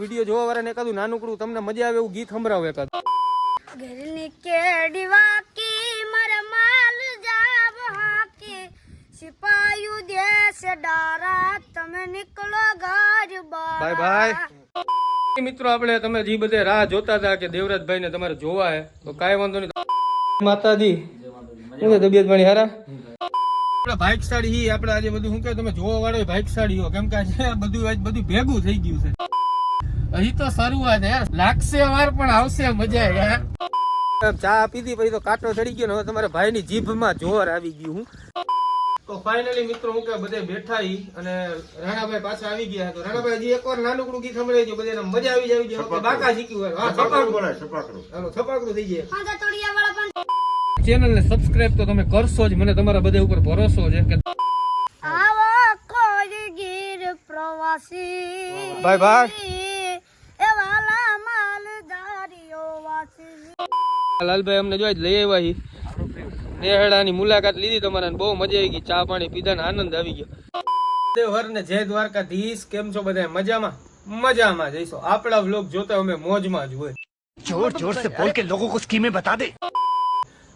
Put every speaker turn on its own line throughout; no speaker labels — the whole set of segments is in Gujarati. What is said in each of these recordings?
વિડીયો જોવા વાળાને એકાદું નાનકડું તમને મજા આવે એવું ગીત સંભળાવો એકાદ.
ઘરની કેડી વાકી મારા માલ જાવ હાકી સિપાયું દેશ ડારા તમે નીકળો ઘર બહાર.
બાય બાય મિત્રો. આપણે તમે જે બધે રાહ જોતા હતા કે દેવરાજભાઈ ને તમારે જોવા હે તો કાંઈ વાંધો નહીં. માતાજી શું છે તબિયત પાણી હારા? આપણે ભાઈકશાળી આપણે આજે બધું શું કે તમે જોવા વાળો ભાઈકશાળી હો, કેમ કે આજે બધું ભેગું થઈ ગયું છે. અહીં તો શરૂઆત યાર, લાગશે વાર પણ આવશે મજા યાર. ચા પીધી પછી તો કાંટો ચડી ગયો ને હવે તમારા ભાઈની જીભમાં જોર આવી ગયું. તો ફાઇનલી મિત્રો હું કે બધે બેઠા અને રાણાભાઈ પાછા આવી ગયા. તો રાણાભાઈ હજી એકવાર નાનકડું ગીત સંભળાઈ ગયું, બધાને મજા આવી જાય. બાકા શીખ્યું હોય. હા, છપાકડું થઈ જાય.
હા તો તોડિયા વાળા પણ
ચેનલ ને સબસ્ક્રાઇબ તો તમે કરશો જ, મને તમારા બધા ઉપર ભરોસો છે કે
આવો કોઈ ગીર પ્રવાસી
બાય બાય.
એ વાલા માલધારીઓ વાસી
લાલભાઈ અમને જો લઈ આવ્યા નેહડાની મુલાકાત લીધી તમારા, બહુ મજા આવી ગઈ. ચા પાણી પીધા ને આનંદ આવી ગયો. દેવહર ને જય દ્વારકાધીશ. કેમ છો બધા? મજામાં? મજામાં જઈશો. આપણા વ્લોગ જોતા અમે મોજમાં જ હોય.
जोर जोर से बोल के लोगों को स्कीमें बता दे.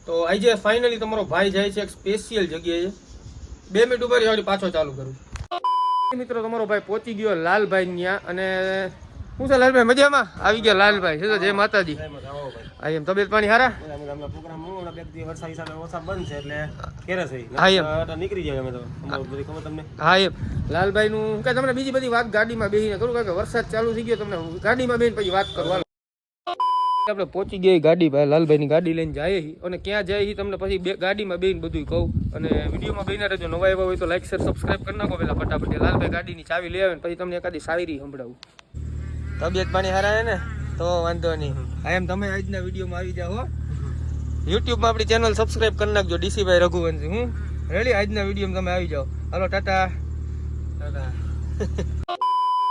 તો આજે ફાઇનલી તમારો ભાઈ જાય છે એક સ્પેશિયલ જગ્યાએ. 2 મિનિટ ઉભા રહી પાછો ચાલુ કરું. મિત્રો તમારો ભાઈ પહોંચી ગયો લાલભાઈ ત્યાં. અને શું છે લાલભાઈ મજામાં? આવી ગયા લાલભાઈ. છે જય માતાજી. હા એમ તબિયત પાણી હારા? હા એમ લાલભાઈ નું કઈ તમને બીજી બધી વાત ગાડીમાં બેસીને કરું, કારણ કે વરસાદ ચાલુ થઈ ગયો. તમને ગાડીમાં બેસીને પછી વાત કરવા આપણે પહોંચી ગયા ગાડી ભાઈ. લાલભાઈ ની ગાડી લઈને જાય અને ક્યાં જાય તમને પછી ગાડીમાં બેસીને બધું કહું. અને વિડીયોમાં બેના રહેજો. નવા આવ્યા હોય તો લાઈક શેર સબસ્ક્રાઈબ કરી નાખો પેલા ફટાફટ. લાલભાઈ ગાડીની ચાવી લઈ આવે ને પછી તમને એકાદી શાયરી સંભળાવું. તબિયત પાણી હારા હે ને? તો વાંધો નહીં. હા એમ તમે આજના વિડીયોમાં આવી જાઓ. યુટ્યુબમાં આપણી ચેનલ સબસ્ક્રાઈબ કરી નાખજો, ડીસીભાઈ રઘુવંશી. હું રેડી આજના વિડીયોમાં તમે આવી જાઓ. હાલો ટાટા ટાટા.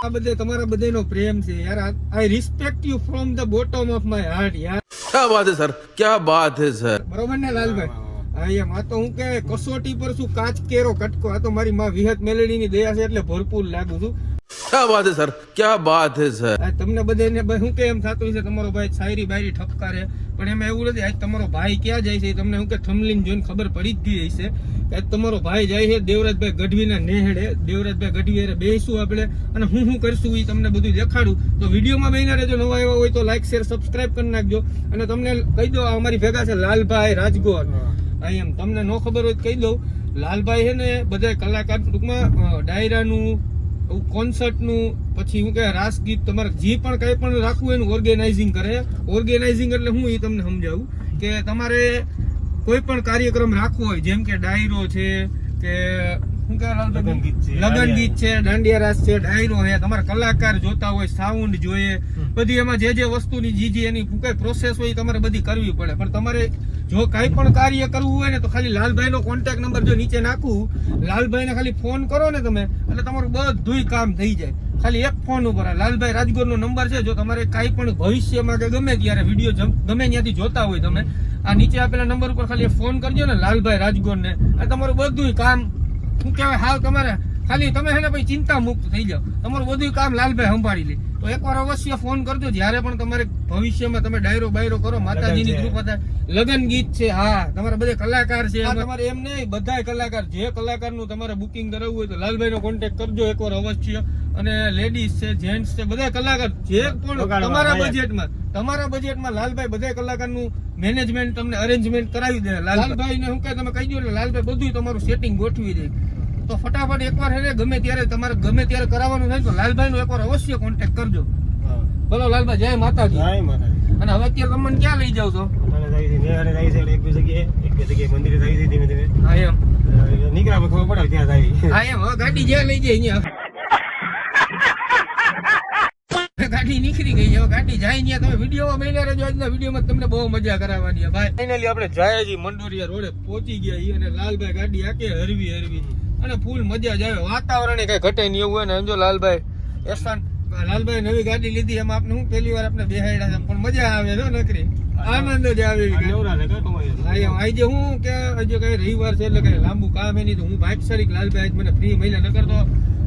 આ બધે તમારા બધાનો પ્રેમ છે યાર. આઈ respect you from the bottom of my heart યાર.
क्या बात है सर, क्या बात है सર.
બરોબર ને લાલભાઈ? હા એમ. આ તો હું કે કસોટી પર શું કાચ કેરો કટકો. આ તો મારી માં વિહત મેલેડીની દયા છે એટલે ભરપૂર લાગુ છું.
क्या बात है सर, क्या બાત है સર.
તમને બધાને શું કે એમ થતું છે તમારો ભાઈ શાયરી બાયરી ઠપકારે, પણ એમાં એવું નથી. આજ તમારો ભાઈ ક્યાં જાય છે તમને શું કે થમલીન જોઈને ખબર પડી જ ગઈ હશે કે તમારો ભાઈ જાય છે દેવરાજભાઈ ગઢવીના નેહડે. દેવરાજભાઈ ગઢવી હારે બેસીશું આપણે અને હું કરશું એ તમને બધું દેખાડું. તો વિડીયોમાં બેસીને રહેજો. નવા આવ્યા હોય તો લાઈક શેર સબસ્ક્રાઇબ કરી નાખજો. અને તમને કહી દો અમારી ભેગા છે લાલભાઈ રાજગોર. એમ તમને ન ખબર હોય તો કહી દઉં. લાલભાઈ છે ને બધા કલાકાર ટૂંકમાં ડાયરાનું કોન્સર્ટ નું પછી હું કે રાસ ગીત તમારે જે પણ કઈ પણ રાખવું એનું ઓર્ગેનાઇઝિંગ કરે. ઓર્ગેનાઇઝિંગ એટલે હું એ તમને સમજાવું કે તમારે કોઈ પણ કાર્યક્રમ રાખવો હોય, જેમ કે ડાયરો છે કે શું કે લગન ગીત છે, દાંડિયા રાસ છે, ડાયરો છે, તમારે કલાકાર જોતા હોય, સાઉન્ડ જોઈએ, બધી એમાં જે જે વસ્તુની જે એની કઈ પ્રોસેસ હોય તમારે બધી કરવી પડે. પણ તમારે જો કઈ પણ કાર્ય કરવું હોય ને તો ખાલી લાલભાઈ નો કોન્ટેક્ટ નંબર જો નીચે નાખું, લાલભાઈ ને ખાલી ફોન કરો ને તમે એટલે તમારું બધું કામ થઈ જાય ખાલી એક ફોન ઉપર. લાલભાઈ રાજગોર નો નંબર છે. જો તમારે કઈ પણ ભવિષ્યમાં કે ગમે ત્યારે વિડીયો ગમે ત્યાંથી જોતા હોય તમે આ નીચે આપેલા નંબર ઉપર ખાલી ફોન કરજો ને લાલભાઈ રાજગોર ને. તમારું બધું કામ શું કહેવાય હાવ તમારે ખાલી તમે છે ને પછી ચિંતા મુક્ત થઈ જાવ. તમારું બધું કામ લાલભાઈ સંભાળી લે. તો એકવાર અવશ્ય ફોન કરજો જયારે પણ તમારે ભવિષ્યમાં તમે ડાયરો બાયરો કરો, માતાજીની કૃપા થાય, લગન ગીત છે, હા તમારા બધા કલાકાર છે. તમારે એમ નહીં બધા કલાકાર, જે કલાકારનું તમારે બુકિંગ કરાવવું હોય તો લાલભાઈ નો કોન્ટેક્ટ કરજો એકવાર અવશ્ય. અને લેડીઝ છે, જેન્ટ્સ છે, બધા કલાકાર જે પણ તમારા બજેટમાં લાલભાઈ બધા કલાકારનું મેનેજમેન્ટ તમને અરેન્જમેન્ટ કરાવી દે. લાલભાઈ ને હું કઈ તમે કહી દો એટલે લાલભાઈ બધું તમારું સેટિંગ ગોઠવી દે. તો ફટાફટ એકવાર હે ગમે ત્યારે તમારે ગમે ત્યારે કરાવવાનું થાય તો લાલભાઈ નો એકવાર અવશ્ય કોન્ટેક્ટ કરજો. બોલો લાલભાઈ જય માતાજી. અને હવે અત્યારે તમને ક્યાં લઈ જાવ છો? હા એમ
નીકળ્યા ખબર પડે ત્યાં જાય.
હા એમ હવે ગાડી જ્યાં લઈ જાય અહીંયા ગાડી નીકળી ગઈ. હવે ગાડી જાય ત્યાં તમે વિડીયોમાં બન્યા રહેજો. આજના વિડીયોમાં તમને બહુ મજા કરાવવાની. ભાઈ ફાઇનલી આપણે જાયાજી મંડોરિયા રોડે પહોંચી ગયા અને લાલભાઈ ગાડી આકે હરવી અને ફૂલ મજા જ આવે. વાતાવરણ કઈ ઘટે નહીં એવું હોય ને. જો લાલભાઈ એસાન લાલભાઈ નવી ગાડી લીધી એમાં આપણે હું પહેલી વાર આપણે બેહાડ્યા છે પણ મજા આવે છે નકરી. આનંદ જ આવે. આજે હું કે હજુ કઈ રવિવાર છે એટલે કઈ લાંબુ કામ એની તો હું ભાઈક સરીક લાલભાઈ મને ફ્રી મહિલા નકર તો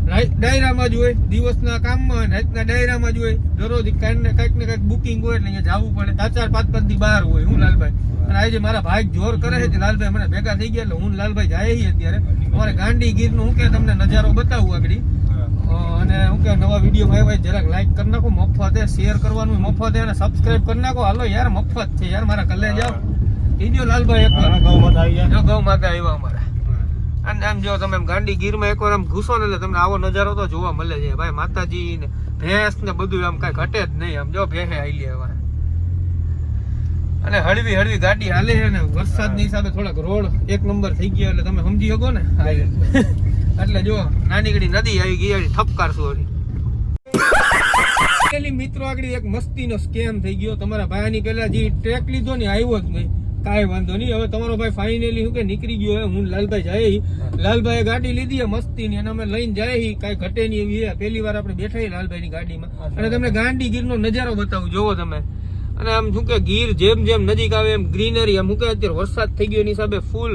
ડાયરામાં જ હોય, દિવસના કામમાં હોય, રાતના ડાયરામાં જ હોય, દરરોજ કાંઈક ને કાંઈક બુકિંગ હોય એટલે અહીંયા જવું પડે. 4-5 દી બહાર હોય. હું લાલભાઈ અને આજે મારા ભાઈ જોર કરે છે કે લાલભાઈ મને ભેગા થઈ ગયા એટલે હું લાલભાઈ જાય છે અત્યારે. અમારે ગાંડી ગીરનું હું કે તમને નજારો બતાવું આગળ. અને હું કે નવા વિડીયોમાં આવ્યા જરાક લાઈક કરી નાખો, મફત છે, શેર કરવાનું મફત છે અને સબસ્ક્રાઇબ કરી નાખો. હાલો યાર, મફત છે યાર, મારા કલે જાઓ. કીધો લાલભાઈ એકવાર
ગૌ માતા આવી ગયા.
જો ગૌ માતા આવ્યા અમારા. અને આમ જો તમે ગાંડી ગીરમાં એકવાર આમ ઘૂસો ને એટલે તમને આવો નજારો તો જોવા મળે છે ભાઈ. માતાજી ને ભેંસ ને બધું આમ કઈ ઘટે જ નહીં. આમ જો ભેંસે આઈ લેવા અને હળવી હળવી ગાડી હાલે છે ને. વરસાદની હિસાબે થોડાક રોડ એક નંબર થઈ ગયા એટલે તમે સમજી શકો ને. એટલે જો નાનીકડી નદી આવી ગઈ, ઠપકાર સોરી. મિત્રો આગળ એક મસ્તીનો સ્કેમ થઈ ગયો. તમારા ભાઈની પેલા જે ટ્રેક લીધો ને આવ્યો જ નહીં. કાંઈ વાંધો નહીં, હવે તમારો ભાઈ ફાઇનલી શું કે નીકળી ગયો. હું લાલભાઈ જાય, લાલભાઈ ગાડી લીધી મસ્તીની અને અમે લઈને જાય. કાંઈ ઘટે નહીં એવી. પહેલી વાર આપણે બેઠા લાલભાઈની ગાડીમાં અને તમને ગાંડી ગીરનો નજારો બતાવું. જોવો તમે. અને આમ શું કે ગીર જેમ જેમ નજીક આવે એમ ગ્રીનરી. આમ શું કે અત્યારે વરસાદ થઈ ગયો એની હિસાબે ફૂલ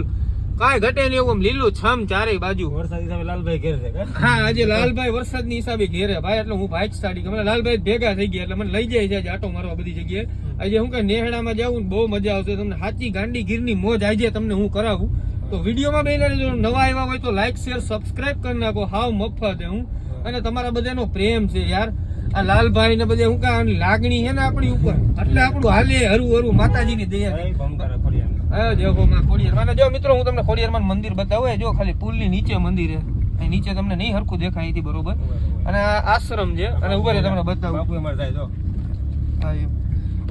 કાંઈ ઘટે નહીં એવું લીલું છમ ચારે બાજુ.
વરસાદ હિસાબે લાલભાઈ ઘેર છે.
હા, આજે લાલભાઈ વરસાદની હિસાબે ઘેરે ભાઈ. એટલે હું બાઇક સ્ટાર્ટ કરી, લાલભાઈ ભેગા થઈ ગયા એટલે મને લઈ જાય છે આજે આટો મારવા બધી જગ્યાએ. આજે હું કે નેહડામાં જાઉં બહુ મજા આવશે તમને. સાચી ગાંડી ગીરની મોજ આજે તમને હું કરાવું. તો વિડીયોમાં બેન જો નવા આવ્યા હોય તો લાઈક શેર સબસ્ક્રાઇબ કરી નાખો. હાવ મફત હું અને તમારા બધાનો પ્રેમ છે યાર. આ લાલભાઈ ને બધે હું કે લાગણી છે ને આપણી ઉપર એટલે આપણું હાલે હરું હરું માતાજીની દયા. જો મિત્રો હું તમને ખોડિયારમાં મંદિર બતાવું. જો ખાલી પુલની નીચે મંદિર છે. અહીં નીચે તમને નહીં હરખું દેખાય અહીંથી બરોબર. અને આ આશ્રમ છે અને ઉપર તમને બતાવું.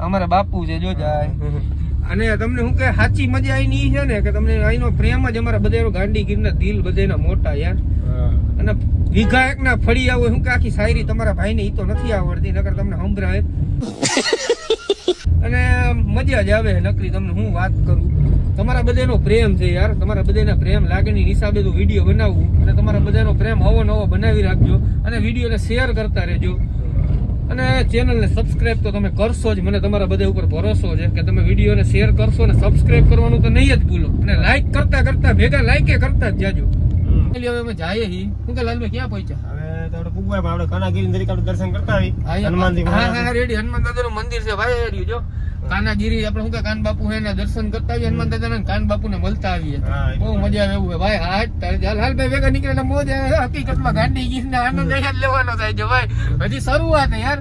અમારા બાપુ છે જો જાય. અને તમને શું કે સાચી મજા અહીંની છે ને કે તમને અહીંનો પ્રેમ જ અમારા બધા ગાંડી ગીરના દિલ બધાના મોટા યાર. અને વીઘા એક ના ફળી આવો શું કે આખી શાયરી તમારા ભાઈ ને ઈ તો નથી આવડતી, નકર તમને સંભળાય અને મજા જ આવે. નકરી તમને હું વાત કરું, તમારા બધાનો પ્રેમ છે યાર. તમારા બધાના પ્રેમ લાગણી હિસાબે તો વિડીયો બનાવવું અને તમારા બધાનો પ્રેમ આવો નવો બનાવી રાખજો અને વિડીયોને શેર કરતા રહેજો. અને ચેનલને સબસ્ક્રાઇબ તો તમે કરશો જ. મને તમારા બધા ઉપર ભરોસો છે કે તમે વિડીયોને શેર કરશો ને સબસ્ક્રાઇબ કરવાનું તો નહીં જ ભૂલો. અને લાઈક કરતા કરતા ભેગા લાઈકે કરતા જ જાજો. હવે અમે જાય હી હું કે લાલભાઈ ક્યાં પહોંચ્યા?
હવે તો આપણે પૂગવાય આપણે કાનાગીરી નદી આપણે દર્શન કરતા આવી. હનુમાનજી
હા રેડી. હનુમાન દાદાનું મંદિર છે ભાઈ રેડી. જો કાનાગીરી આપણે શું કે કાન બાપુ એના દર્શન કરતા આવીએ. હનુમાન દાદાના કાન બાપુને મળતા આવીએ. બહુ મજા આવે એવું ભાઈ. હા લાલભાઈ ભેગા નીકળે મોજ આવે. હકીકતમાં ગાંડી ગીરને આનંદ લેવાનો થાય છે ભાઈ. હજી શરૂઆત યાર,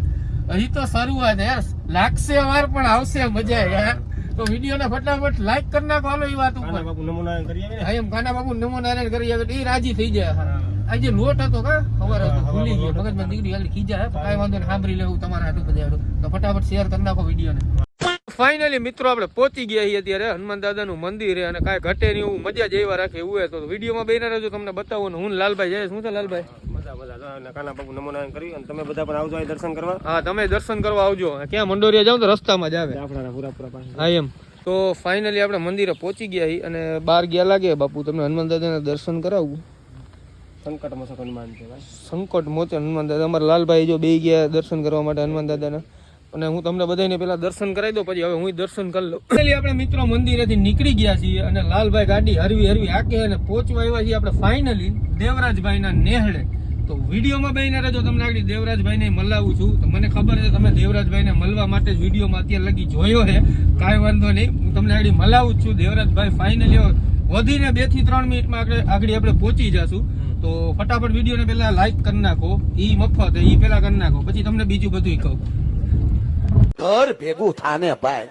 હજી તો શરૂઆત યાર. લાગશે વાર પણ આવશે મજા યાર. તો વિડીયોને ફટાફટ લાઈક કરી નાખો. હાલો એ વાત ઉપર
બાપુ નમો નારાયણ કરી આવે.
હા એમ કાના બાપુ નમો નારાયણ કરી આવે એ રાજી થઈ જાય. આજે લોટ હતો કા ખબર હતો ભૂલી ગયો. મગજમાં દીકરી આગળ ખીજા કાંઈ વાંધો નહીં, સાંભળી લેવું તમારા હાટું બધા હાટું. તો ફટાફટ શેર કરી નાખો વિડીયોને. ફાઇનલી મિત્રો આપણે પહોંચી ગયા છીએ અત્યારે હનુમાન દાદાનું મંદિર અને કાંઈ ઘટે નહીં એવું મજા જ એવા રાખે એવું. તો વિડીયોમાં બેના રહેજો, તમને બતાવું. હું લાલભાઈ જાય. શું છે લાલભાઈ?
કાના બાપુ નમો નારાયણ કરી અને તમે બધા પણ આવજો અહીં દર્શન કરવા.
હા તમે દર્શન કરવા આવજો. ક્યાં મંડોરિયા જાવ તો રસ્તામાં જ આવે. હા એમ. તો ફાઇનલી આપણે મંદિરે પહોંચી ગયા છીએ અને બહાર ગયા લાગે. બાપુ તમને હનુમાન દાદાના દર્શન કરાવું.
સંકટ મોચક હનુમાન છે ભાઈ.
સંકટ મોચક હનુમાન દાદા. અમારા લાલભાઈ જો બે ગયા દર્શન કરવા માટે હનુમાન દાદાના. અને હું તમને બધાને પેલા દર્શન કરાવી દઉં પછી હવે હું દર્શન કરી લઉં. પહેલી આપણે મિત્રો મંદિરેથી નીકળી ગયા છીએ અને લાલભાઈ ગાડી હરવી આકે અને પહોંચવા આવ્યા છીએ આપણે ફાઇનલી દેવરાજભાઈના નેહડે. તો વિડીયોમાં બેને રહેજો. તમને આગળ દેવરાજભાઈને મળાવું છું. તો મને ખબર છે તમે દેવરાજભાઈને મળવા માટે જ વિડીયોમાં અત્યારે લગી જોયો છે. કાંઈ વાંધો નહીં, હું તમને આગળ મળાવું જ છું. દેવરાજભાઈ ફાઇનલી વધીને 2 થી 3 મિનિટમાં આગળ આપણે પહોંચી જશું. તો ફટાફટ વિડીયોને પેલા લાઈક કરી નાખો. ઈ મફત ઈ પેલા કરી નાખો, પછી તમને બીજું બધું કહું.
ઘર ભેગું થાને ભાઈ.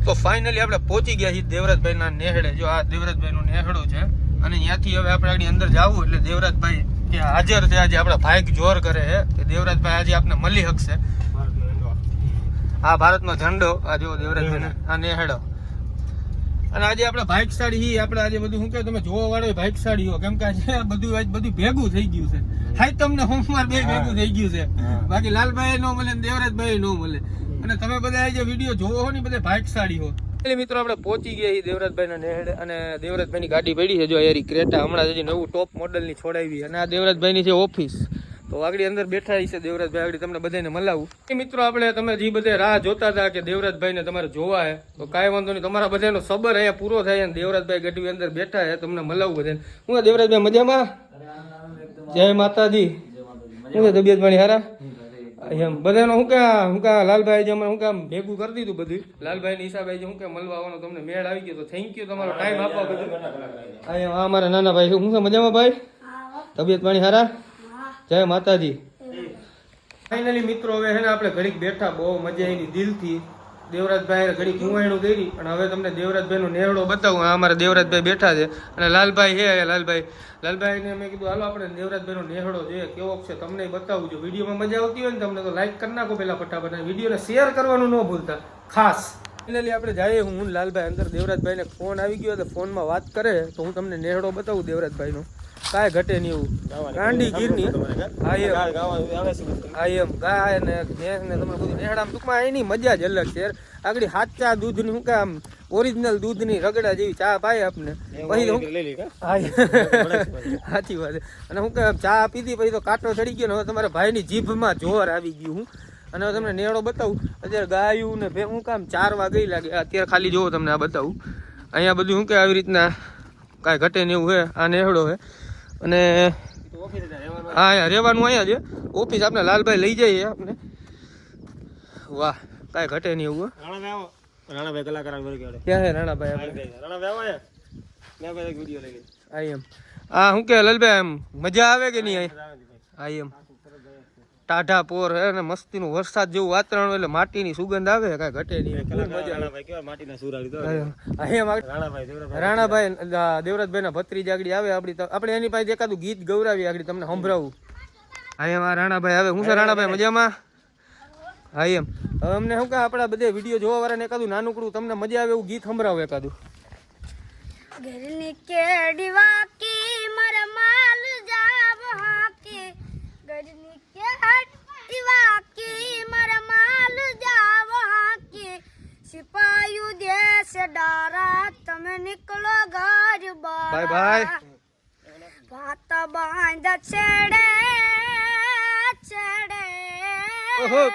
તો ફાઇનલી આપણે પહોંચી ગયા છીએ દેવરાજભાઈના નેહડે. જો આ દેવરાજભાઈનું નેહડું છે અને ત્યાંથી હવે આપણે આગળ અંદર જવું એટલે દેવરાજભાઈ કે હાજર છે. આજે આપણા ભાઈ જોર કરે છે કે દેવરાજભાઈ આજે આપણે મળી શકશે. આ ભારતનો ઝંડો આ જો દેવરાજભાઈ આ નેહડો. અને આજે આપણે બાઇક સાડી આપણે આજે બધું શું કે તમે જોવા વાળો બાઇક સાડીઓ કેમ કે આજે બધું ભેગું થઈ ગયું છે. હાઈ તમને હોમવાર બે ભેગું થઈ ગયું છે. બાકી લાલભાઈ નો મળે દેવરાજભાઈ નો મળે. અને તમે બધા જે વિડીયો જોવો હો ને બધા બાઇક સાડી હો. એટલે મિત્રો આપણે પહોંચી ગયા છીએ દેવરાજભાઈના નેહડે અને દેવરાજભાઈની ગાડી પડી છે જો યારી ક્રેટા હમણાં હજી નવું ટોપ મોડલની છોડાવી. અને આ દેવરાજભાઈની છે ઓફિસ. તો આગળ અંદર બેઠા છે દેવરાજભાઈ. આગળ તમને બધાને મળાવું. મિત્રો આપણે તમે જે બધા રાહ જોતા હતા કે દેવરાજભાઈને તમારે જોવા હે તો કાંઈ વાંધો નહીં. તમારા બધાનો સબર અહીંયા પૂરો થાય અને દેવરાજભાઈ ગઢવી અંદર બેઠા છે તમને મળાવું બધાને. હું દેવરાજભાઈ મજામાં? જય માતાજી. શું છે તબિયત પાણી હારા એમ બધાનો હું કા લાલભાઈ જે હું કામ ભેગું કરી દીધું બધું લાલભાઈ ની હિસાબે હું કે મળવા આવવાનો તમને મેળ આવી ગયો તો થેન્ક યુ તમારો ટાઈમ આપવા બધું આ અમારા નાના ભાઈ હું છે મજામાં ભાઈ તબિયત પાણી હારા જય માતાજી ફાઇનલી મિત્રો હવે છે ને આપણે ઘડીક બેઠા બહુ મજા આવી દિલથી દેવરાજભાઈ ઘડીક કુંવાયણું કરી અને હવે તમને દેવરાજભાઈનો નેહડો બતાવું આ અમારા દેવરાજભાઈ બેઠા છે અને લાલભાઈ છે લાલભાઈને મેં કીધું હાલો આપણે દેવરાજભાઈનો નેહડો જોઈએ કેવો છે તમને બતાવું છું વિડીયોમાં મજા આવતી હોય ને તમને તો લાઈક કરી નાખો પહેલા ફટાફટ અને વિડીયોને શેર કરવાનું ન ભૂલતા ખાસ ફાઇનલી આપણે જઈએ હું લાલભાઈ અંદર દેવરાજભાઈને ફોન આવી ગયો તો ફોનમાં વાત કરે તો હું તમને નેહડો બતાવું દેવરાજભાઈનો કાંઈ ઘટે નહીં એવું ગાંડી ગીરની ગાય ને ભેંસ ને તમને બધું નેહડામાં ટૂંકમાં એની મજા જ અલગ છે આગળ સાચા દૂધની શું કામ ઓરિજિનલ દૂધની રગડા જેવી ચા પાય આપને પછી સાચી વાત અને હું કામ ચા પીધી પછી તો કાંટો ચડી ગયો ને હવે તમારા ભાઈની જીભમાં જોર આવી ગયું હું અને હવે તમને નેહડો બતાવું અત્યારે ગાયું ને હું કામ ચારવા ગઈ લાગે અત્યારે ખાલી જોવો તમને આ બતાવું અહીંયા બધું શું કે આવી રીતના કાંઈ ઘટે ને એવું હે આ નેહડો હે અને હા અહીંયા રહેવાનું અહીંયા છે ઓફિસ આપણે લાલભાઈ લઈ જઈએ આપણે વાહ કાંઈ ઘટે નહીં એવું
રાણાભાઈ કલાકાર
ક્યાં છે રાણાભાઈ
વિડીયો લઈ
આઈ એમ હા શું કે લાલભાઈ એમ મજા આવે કે નહીં આઈ એમ ટાઢા પોર હે ને મસ્તીનું વરસાદ જેવું વાતાવરણ એટલે માટીની સુગંધ આવે કાંઈ ઘટે નહીં રાણાભાઈ દેવરાજભાઈના ભત્રીજ આગળ આવે આપણે એની પાસે એકાદું ગીત ગૌરાવી આગળ તમને સંભળાવું હા એમ આ રાણાભાઈ આવે હું છે રાણાભાઈ મજામાં હા એમ હવે અમને શું કે આપણા બધે વિડીયો જોવા વાળાને એકાદું નાનકડું તમને મજા આવે એવું ગીત સંભળાવો એકાદું
ઘરની કેડી વાકી મારા માલ જાવ હાકી ઘરની કેડી વાકી મારા માલ જાવ હાકી સિપાયુ દેશ ડારા તમે નીકળો ઘર
બાય બાય
ભાત બાંધ છેડે છેડે
ઓહો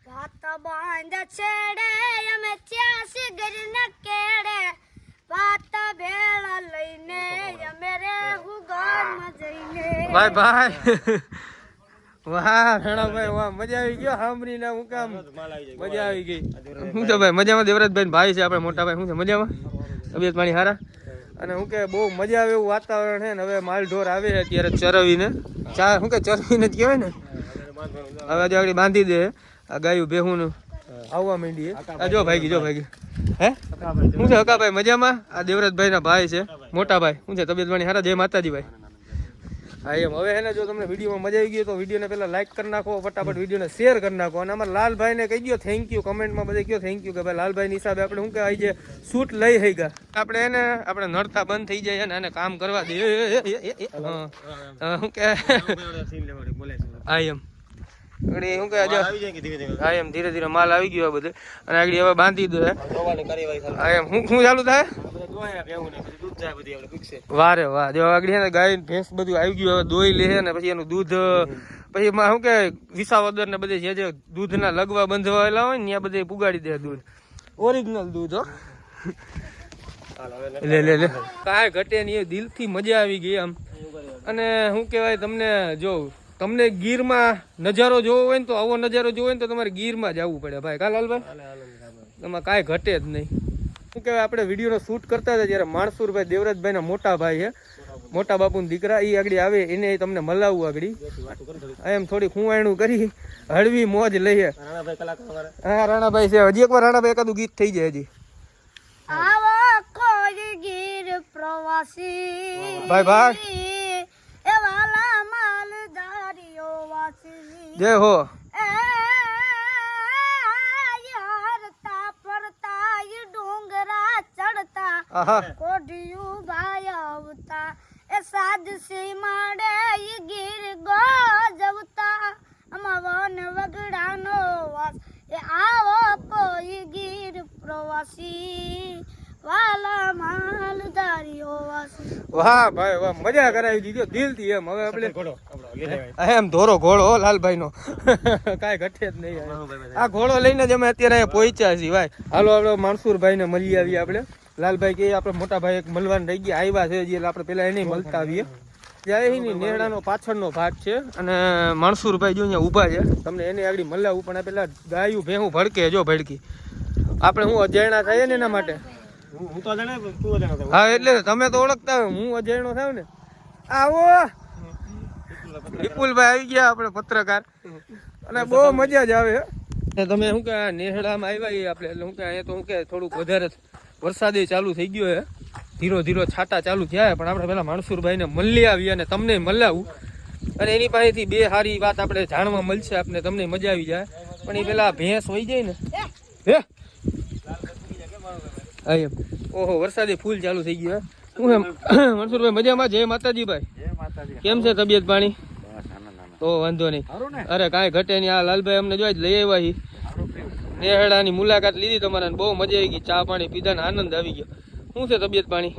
ભાત બાંધ છેડે અમે 86 ઘરના કેડે ભાત ભેળા લઈને અમે રહેવું ઘરમાં જઈને
બાય બાય વાહ રાણાભાઈ વાહ મજા આવી ગયો સાંભળીને હું કામ મજા આવી ગઈ શું છે ભાઈ મજામાં દેવરાજભાઈ ભાઈ છે આપણે મોટા ભાઈ શું છે મજામાં તબિયત પાણી સારા અને હું કે બહુ મજા આવે એવું વાતાવરણ છે ને હવે માલ ઢોર આવે છે અત્યારે ચરવીને શું કે ચરવીને જ કહેવાય ને હવે આગળ બાંધી દે આ ગાયું ભેહું આવવા માંડીએ આ જો ભાઈ હે શું છે હકાભાઈ મજામાં આ દેવરાજભાઈ ના ભાઈ છે મોટા ભાઈ શું છે તબિયત પાણી સારા જય માતાજી ભાઈ હા એમ હવે એને જો તમને વિડીયોમાં મજા આવી ગઈ તો વિડીયોને પહેલા લાઈક કરી નાખો ફટાફટ વિડીયોને શેર કરી નાખો અને અમારા લાલભાઈને કહી દો થેન્ક યુ કમેન્ટમાં બધે કહો થેન્ક યુ કે ભાઈ લાલભાઈની હિસાબે આપણે શું કહેવાય છે શૂટ લઈ હઈ ગયા આપણે નડતા બંધ થઈ જાય અને કામ કરવા દે શું કે હા એમ શું કે હા એમ ધીરે ધીરે માલ આવી ગયો બધે અને આગળ હવે બાંધી દે હા એમ શું ચાલુ થાય વારે વાહ જો આગળ છે ને ગાય ભેંસ બધું આવી ગયું હવે દોઈ લે ને પછી એનું દૂધ પછી એમાં શું કે વિસાવદર ને બધે જે દૂધના લગવા બંધવાયેલા હોય ને ત્યાં બધે પુગાડી દે દૂધ ઓરિજિનલ દૂધ હો લે કાંઈ ઘટે નહીં દિલથી મજા આવી ગઈ આમ અને શું કહેવાય તમને ગીરમાં નજારો જોવો હોય ને તો આવો નજારો જોવો હોય ને તો તમારે ગીરમાં જવું પડે ભાઈ કા લાલભાઈ એમાં કાંઈ ઘટે જ નહીં શું કહેવાય આપણે વિડીયોનો શૂટ કરતા હતા જ્યારે માણસુરભાઈ દેવરાજભાઈના મોટા ભાઈ છે મોટા બાપુના દીકરા એ આગળ આવે એને તમને મલાવવું આગળ એમ થોડી ખુવાયણું કરી હળવી મોજ લઈએ હા રાણાભાઈ છે હજી એકવાર રાણાભાઈ એકાદું ગીત થઈ જાય હજી
આવો કોઈ ગીર પ્રવાસી
ભાઈ ભાઈ
એ વાલા માલધારીઓ વાસી
જય હો
કોઢિયું ભાઈ આવતા એ સાદસી માડે ઈ ગીર ગોજવતા અમાવન વગડાનો વાસ એ આવો કોઈ ગીર પ્રવાસી વાલા માલધારીઓ વાસી
વાહ ભાઈ વાહ મજા કરાવી દીધો દિલથી એમ હવે આપણે એમ ધોરો ઘોડો લાલભાઈ નો કાંઈ ઘટે જ નહીં આ ઘોડો લઈને જ અમે અત્યારે અહીંયા પહોંચ્યા છીએ ભાઈ હાલો આપણે માણસુરભાઈ ને મળી આવીએ આપણે લાલભાઈ કે આપણે મોટા ભાઈ એક મળવાને રહી ગયા આવ્યા છે એટલે આપણે પેલા એને મળતા આવીએ જયહિની નેહડાનો પાછળનો ભાગ છે અને મણસુરભાઈ જો અહીંયા ઊભા છે, તમને એને આગળ મલાવું. પણ આ પેલા ગાયું ભેહું ભડકે જો ભડકી, આપણે હું અજાયણા થાય ને એના માટે.
હું તો જાણે તું જાણે
હા એટલે તમે તો ઓળખતા હોય, હું અજાયણો થાવ ને. આવો વિપુલભાઈ આવી ગયા આપણે પત્રકાર, અને બહુ મજા જ આવે. તમે શું કે નેહડામાં આવ્યા આપણે એટલે શું કે અહીંયા તો શું કે થોડુંક વધારે વરસાદે ચાલુ થઈ ગયો છે, ધીરો ધીરો છાટા ચાલુ થયા. પણ આપણે પેલા મણસુરભાઈને મળી આવી અને તમને મલાવું, અને એની પાસેથી બે સારી વાત આપણે જાણવા મળશે, આપણે તમને મજા આવી જાય. પણ એ પેલા ભેંસ હોય જાય ને હે હા એમ. ઓહો વરસાદે ફૂલ ચાલુ થઈ ગયો. શું એમ મણસુરભાઈ મજામાં? જય માતાજી ભાઈ. કેમ છે તબિયત પાણી? તો વાંધો નહીં. અરે કાંઈ ઘટે નહીં. આ લાલભાઈ અમને જોઈ લઈ આવ્યા નેહડાની મુલાકાત લીધી તમારે, બહુ મજા આવી ગઈ. ચા પાણી પીધા ને આનંદ આવી ગયો. શું છે તબિયત પાણી?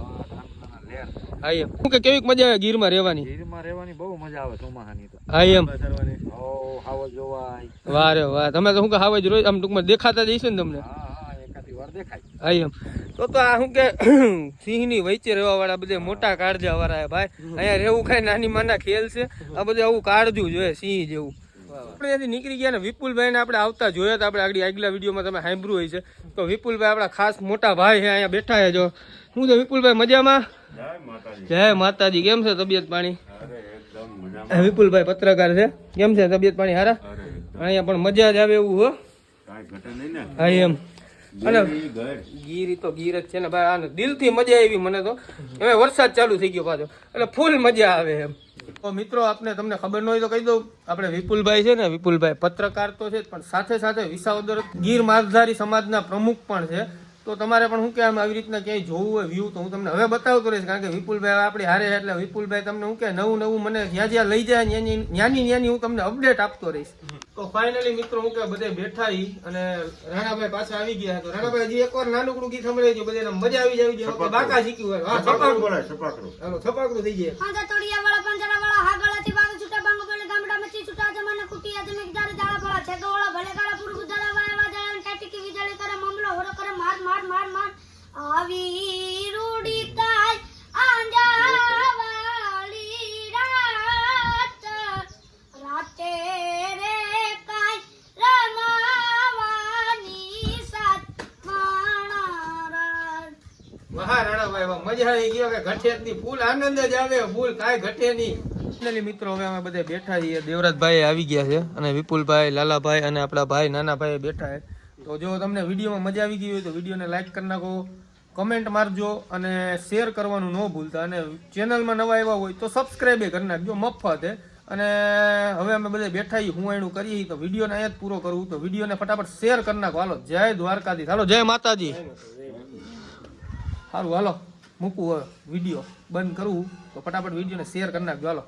હા એમ. શું કે કેવીક મજા આવે ગીરમાં રહેવાની?
ગીરમાં રહેવાની બહુ મજા આવે ચોમાસાની તો.
હા એમ.
હાવ જોવાય.
વાહ રે વાહ. તમે તો શું કે હાવ જ રોજ આમ ટૂંકમાં દેખાતા જઈશે ને તમને?
હા એકાદી વાર દેખાય.
હા એમ. તો આ શું કે સિંહની વચ્ચે રહેવા વાળા બધે મોટા કાળજા વાળા ભાઈ. અહીંયા રહેવું કઈ નાની માના ખેલ છે. આ બધું આવું કાળજું જોઈએ સિંહ જેવું. આપણે ત્યાંથી નીકળી ગયા ને વિપુલભાઈ ને આપણે આવતા જોયા હતા. આપણે આગલા વિડીયોમાં તમે સાંભળ્યું હોય છે. તો વિપુલભાઈ આપણા ખાસ મોટા ભાઈ છે, અહીંયા બેઠા છે. જો શું છે વિપુલભાઈ મજામાં? જય માતાજી. કેમ છે તબિયત પાણી? વિપુલભાઈ પત્રકાર છે. કેમ છે તબિયત પાણી? હારા? અહીંયા પણ મજા જ આવે એવું હો. હા એમ. અને ગીર તો ગીર જ છે ને ભાઈ. આને દિલથી મજા આવી મને તો. હવે વરસાદ ચાલુ થઈ ગયો પાછો એટલે ફૂલ મજા આવે એમ. તો મિત્રો આપણે તમને ખબર ન હોય તો કહી દઉં, આપણે વિપુલભાઈ છે ને, વિપુલભાઈ પત્રકાર તો છે પણ સાથે સાથે વિસાવદર ગીર માલધારી સમાજના પ્રમુખ પણ છે. તો તમારે પણ શું કે આમ આવી રીતના ક્યાંય જોવું હોય વ્યૂ તો હું તમને હવે બતાવતો રહીશ, કારણ કે વિપુલભાઈ આપણી હારે છે. એટલે વિપુલભાઈ તમને શું કે નવું મને જ્યાં જ્યાં લઈ જાય ત્યાંની હું તમને અપડેટ આપતો રહીશ. તો ફાઇનલી મિત્રો હું કે બધે બેઠા અને રાણાભાઈ પાછા આવી ગયા. તો રાણાભાઈ હજી એકવાર નાનકડું ગીત સંભળાઈ ગયું, બધે મજા આવી જાય. બાકા શીખ્યું હોય. હા છપાકડું થઈ જાય.
હાંજા તોડિયા વાળા પંજરા વાળા હાગળાથી બાગ છૂટા બાંગો પેલે ગામડા મચી છૂટા જમાને કુટિયા જમે જાળે જાળા પડા છે ગોળા ભલે કાળા પુરુ જળા વાયા જાય ટાટીકી વિજળી કરે મમલો હોરો કરે માર માર માર માર આવી રૂડી કાય આંજા વાળી રાત રાતે રે કાય રમાવાની સાત માણા
વાહ રાણાભાઈ વાહ, મજા આવી ગયો કે ઘટે ની ફૂલ આનંદ જ આવે, ફૂલ કાંઈ ઘટે નહીં. ફાઇનલી મિત્રો હવે અમે બધે બેઠા છીએ. દેવરાજભાઈ આવી ગયા છે અને વિપુલભાઈ, લાલાભાઈ અને આપણા ભાઈ નાના ભાઈ બેઠા છે. તો જો તમને વિડીયોમાં મજા આવી ગઈ હોય તો વિડીયોને લાઈક કરી નાખો, કમેન્ટ મારજો અને શેર કરવાનું ન ભૂલતા. અને ચેનલમાં નવા આવ્યા હોય તો સબસ્ક્રાઈબ કરી નાખજો, મફત છે. અને હવે અમે બધે બેઠા છીએ, હું એનું કરીએ તો વિડીયોને અહીંયા જ પૂરો કરું. તો વિડીયોને ફટાફટ શેર કરી નાખો. હાલો જય દ્વારકાધીશ. હાલો જય માતાજી. સારું હાલો મૂકવું હવે વિડીયો બંધ કરવું તો ફટાફટ વિડીયોને શેર કરી નાખજો. હાલો.